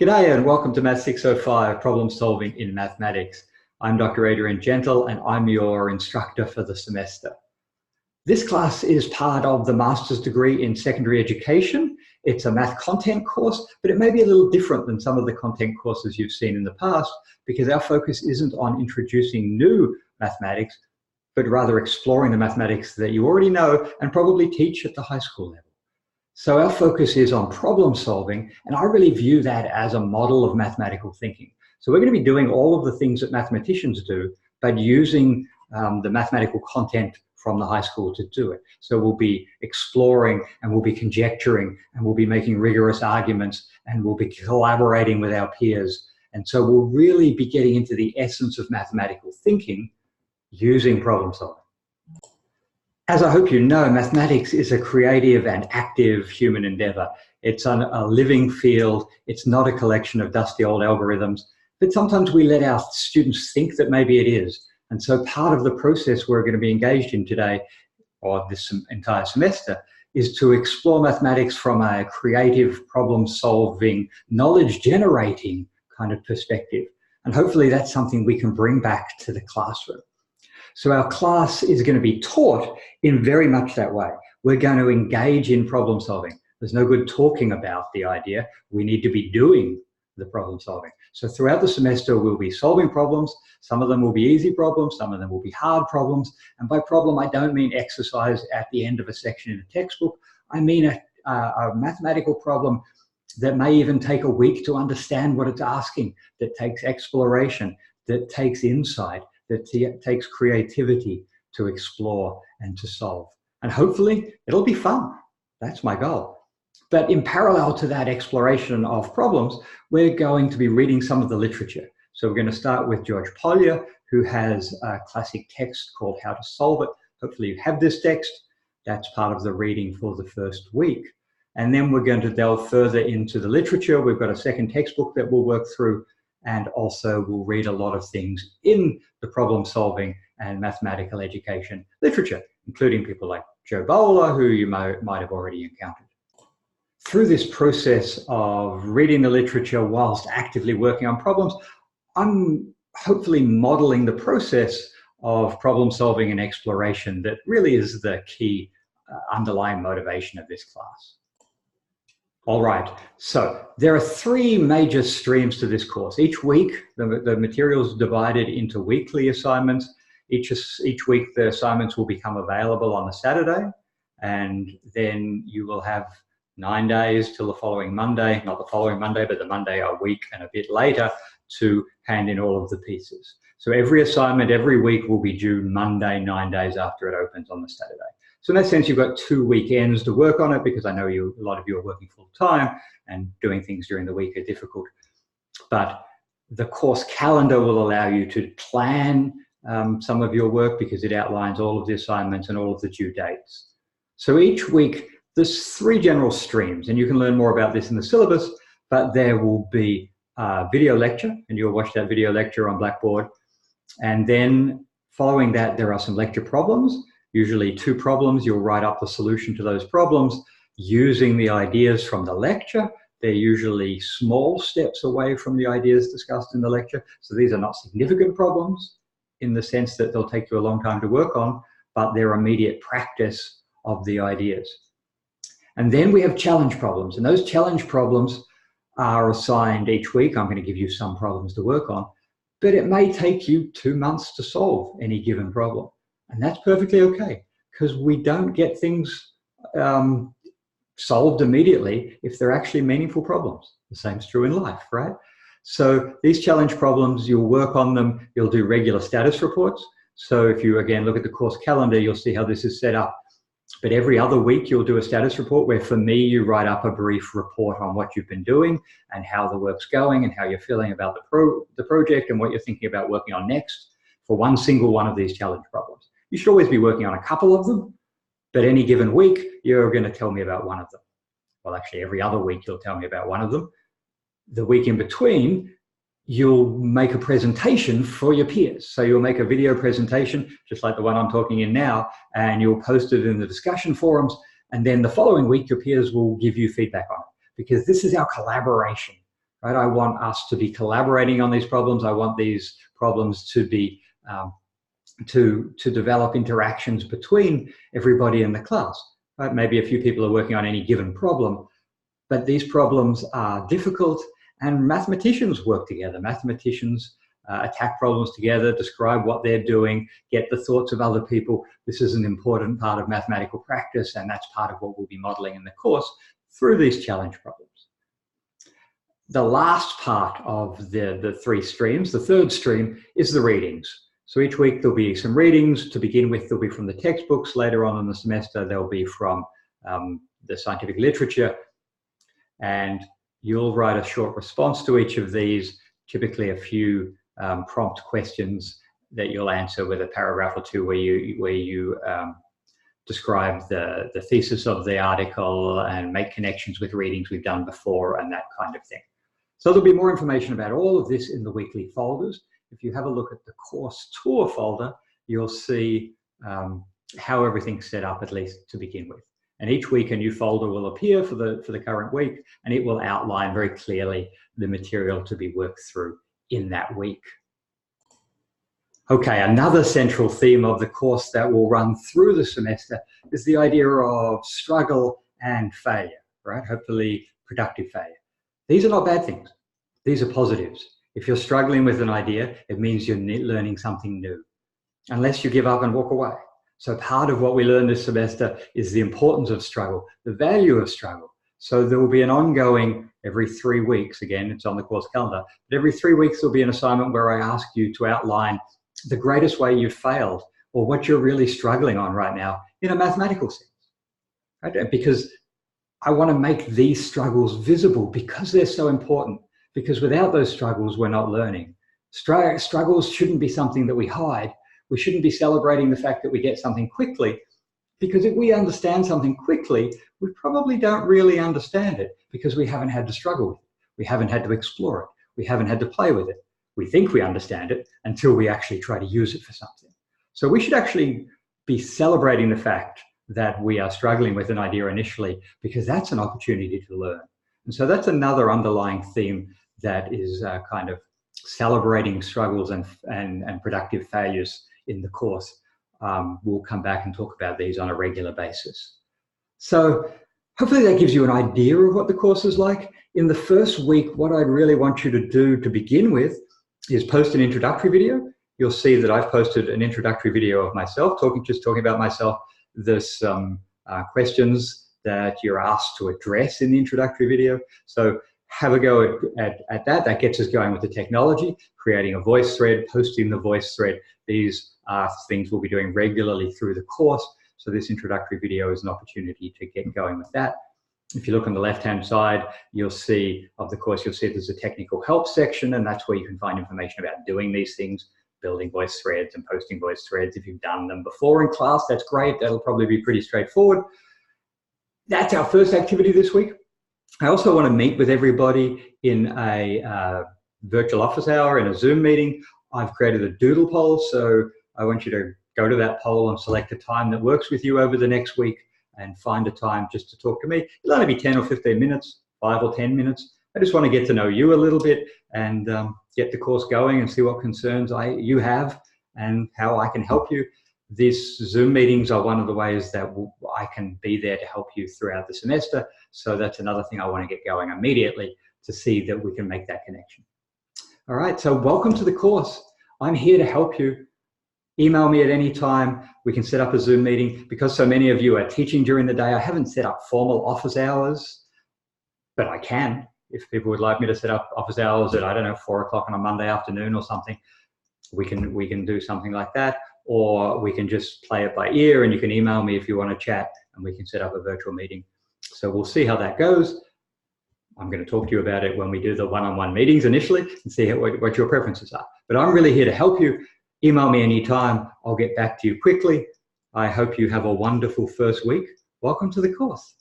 G'day and welcome to Math 605, Problem Solving in Mathematics. I'm Dr. Adrian Gentle and I'm your instructor for the semester. This class is part of the Master's degree in Secondary Education. It's a math content course, but it may be a little different than some of the content courses you've seen in the past because our focus isn't on introducing new mathematics, but rather exploring the mathematics that you already know and probably teach at the high school level. So our focus is on problem solving, and I really view that as a model of mathematical thinking. So we're going to be doing all of the things that mathematicians do, but using the mathematical content from the high school to do it. So we'll be exploring and we'll be conjecturing and we'll be making rigorous arguments and we'll be collaborating with our peers. And so we'll really be getting into the essence of mathematical thinking using problem solving. As I hope you know, mathematics is a creative and active human endeavor. It's a living field. It's not a collection of dusty old algorithms, but sometimes we let our students think that maybe it is. And so part of the process we're going to be engaged in today, or this entire semester, is to explore mathematics from a creative, problem-solving, knowledge-generating kind of perspective. And hopefully that's something we can bring back to the classroom. So our class is going to be taught in very much that way. We're going to engage in problem solving. There's no good talking about the idea. We need to be doing the problem solving. So throughout the semester, we'll be solving problems. Some of them will be easy problems. Some of them will be hard problems. And by problem, I don't mean exercise at the end of a section in a textbook. I mean a mathematical problem that may even take a week to understand what it's asking, that takes exploration, that takes insight, that takes creativity to explore and to solve. And hopefully it'll be fun. That's my goal. But in parallel to that exploration of problems, we're going to be reading some of the literature. So we're going to start with George Polya, who has a classic text called How to Solve It. Hopefully you have this text. That's part of the reading for the first week. And then we're going to delve further into the literature. We've got a second textbook that we'll work through. And also we'll read a lot of things in the problem solving and mathematical education literature, including people like Joe Bowler, who you might have already encountered. Through this process of reading the literature whilst actively working on problems, I'm hopefully modeling the process of problem solving and exploration that really is the key underlying motivation of this class. All right, so there are three major streams to this course. Each week, the material is divided into weekly assignments. Each week, the assignments will become available on a Saturday, and then you will have 9 days till the following Monday, not the following Monday, but the Monday a week and a bit later to hand in all of the pieces. So every assignment every week will be due Monday, 9 days after it opens on the Saturday. So in that sense, you've got 2 weekends to work on it because I know a lot of you are working full time and doing things during the week are difficult. But the course calendar will allow you to plan some of your work because it outlines all of the assignments and all of the due dates. So each week, there's 3 general streams, and you can learn more about this in the syllabus, but there will be a video lecture, and you'll watch that video lecture on Blackboard. And then following that, there are some lecture problems. Usually 2 problems. You'll write up the solution to those problems using the ideas from the lecture. They're usually small steps away from the ideas discussed in the lecture. So these are not significant problems in the sense that they'll take you a long time to work on, but they're immediate practice of the ideas. And then we have challenge problems. And those challenge problems are assigned each week. I'm going to give you some problems to work on, but it may take you 2 months to solve any given problem. And that's perfectly okay, because we don't get things solved immediately if they're actually meaningful problems. The same is true in life, right? So these challenge problems, you'll work on them, you'll do regular status reports. So if you, again, look at the course calendar, you'll see how this is set up. But every other week, you'll do a status report where, for me, you write up a brief report on what you've been doing and how the work's going and how you're feeling about the project and what you're thinking about working on next for one single one of these challenge problems. You should always be working on a couple of them, but any given week, you're going to tell me about one of them. Well, actually, every other week, you'll tell me about one of them. The week in between, you'll make a presentation for your peers. So you'll make a video presentation, just like the one I'm talking in now, and you'll post it in the discussion forums. And then the following week, your peers will give you feedback on it, because this is our collaboration. right? I want us to be collaborating on these problems. I want these problems to be to develop interactions between everybody in the class, right? Maybe a few people are working on any given problem, but these problems are difficult, and mathematicians work together. Mathematicians attack problems together, describe what they're doing, get the thoughts of other people. This is an important part of mathematical practice, and that's part of what we'll be modeling in the course through these challenge problems. The last part of the three streams, the third stream, is the readings. So each week there'll be some readings. To begin with, they'll be from the textbooks. Later on in the semester, they'll be from the scientific literature. And you'll write a short response to each of these, typically a few prompt questions that you'll answer with a paragraph or two where you describe the thesis of the article and make connections with readings we've done before and that kind of thing. So there'll be more information about all of this in the weekly folders. If you have a look at the course tour folder, you'll see how everything's set up, at least to begin with. And each week a new folder will appear for the current week, and it will outline very clearly the material to be worked through in that week. Okay, another central theme of the course that will run through the semester is the idea of struggle and failure, right? Hopefully productive failure. These are not bad things. These are positives. If you're struggling with an idea, it means you're learning something new, unless you give up and walk away. So part of what we learn this semester is the importance of struggle, the value of struggle. So there will be an ongoing, every 3 weeks, again, it's on the course calendar, but every 3 weeks there'll be an assignment where I ask you to outline the greatest way you've failed or what you're really struggling on right now in a mathematical sense, right? Because I want to make these struggles visible because they're so important, because without those struggles, we're not learning. Struggles shouldn't be something that we hide. We shouldn't be celebrating the fact that we get something quickly, because if we understand something quickly, we probably don't really understand it because we haven't had to struggle with it. We haven't had to explore it. We haven't had to play with it. We think we understand it until we actually try to use it for something. So we should actually be celebrating the fact that we are struggling with an idea initially, because that's an opportunity to learn. And so that's another underlying theme that is kind of celebrating struggles and productive failures in the course. We'll come back and talk about these on a regular basis. So hopefully that gives you an idea of what the course is like. In the first week, what I'd really want you to do to begin with is post an introductory video. You'll see that I've posted an introductory video of myself, just talking about myself. There's some questions that you're asked to address in the introductory video. So have a go at that. That gets us going with the technology, creating a voice thread, posting the voice thread. These are things we'll be doing regularly through the course. So this introductory video is an opportunity to get going with that. If you look on the left-hand side, you'll see of the course, you'll see there's a technical help section, and that's where you can find information about doing these things, building voice threads and posting voice threads. If you've done them before in class, that's great. That'll probably be pretty straightforward. That's our first activity this week. I also want to meet with everybody in a virtual office hour, in a Zoom meeting. I've created a doodle poll, so I want you to go to that poll and select a time that works with you over the next week and find a time just to talk to me. It'll only be 10 or 15 minutes, 5 or 10 minutes. I just want to get to know you a little bit and get the course going and see what concerns you have and how I can help you. These Zoom meetings are one of the ways that I can be there to help you throughout the semester. So that's another thing I want to get going immediately to see that we can make that connection. All right, so welcome to the course. I'm here to help you. Email me at any time. We can set up a Zoom meeting. Because so many of you are teaching during the day, I haven't set up formal office hours, but I can. If people would like me to set up office hours at, I don't know, 4 o'clock on a Monday afternoon or something, we can do something like that. Or we can just play it by ear, and you can email me if you want to chat, and we can set up a virtual meeting. So we'll see how that goes. I'm going to talk to you about it when we do the one-on-one meetings initially and see what your preferences are. But I'm really here to help you. Email me anytime. I'll get back to you quickly. I hope you have a wonderful first week. Welcome to the course.